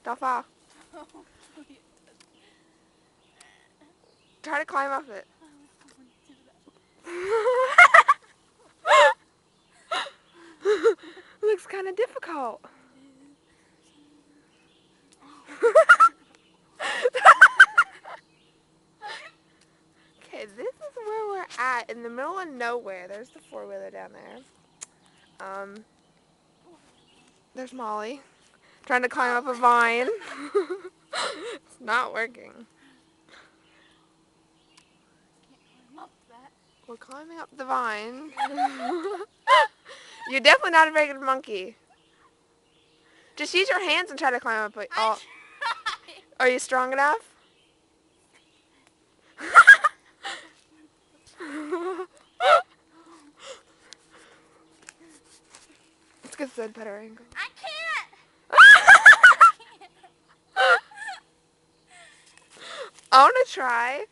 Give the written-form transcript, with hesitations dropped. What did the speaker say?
Don't fall. Try to climb off it. Looks kind of difficult. Okay, this is where we're at, in the middle of nowhere. There's the four-wheeler down there. There's Molly, trying to climb up a vine. It's not working. We're climbing up the vine. You're definitely not a very good monkey. Just use your hands and try to climb up it. Oh. Are you strong enough? Let's get a better angle. I can't! I want to try.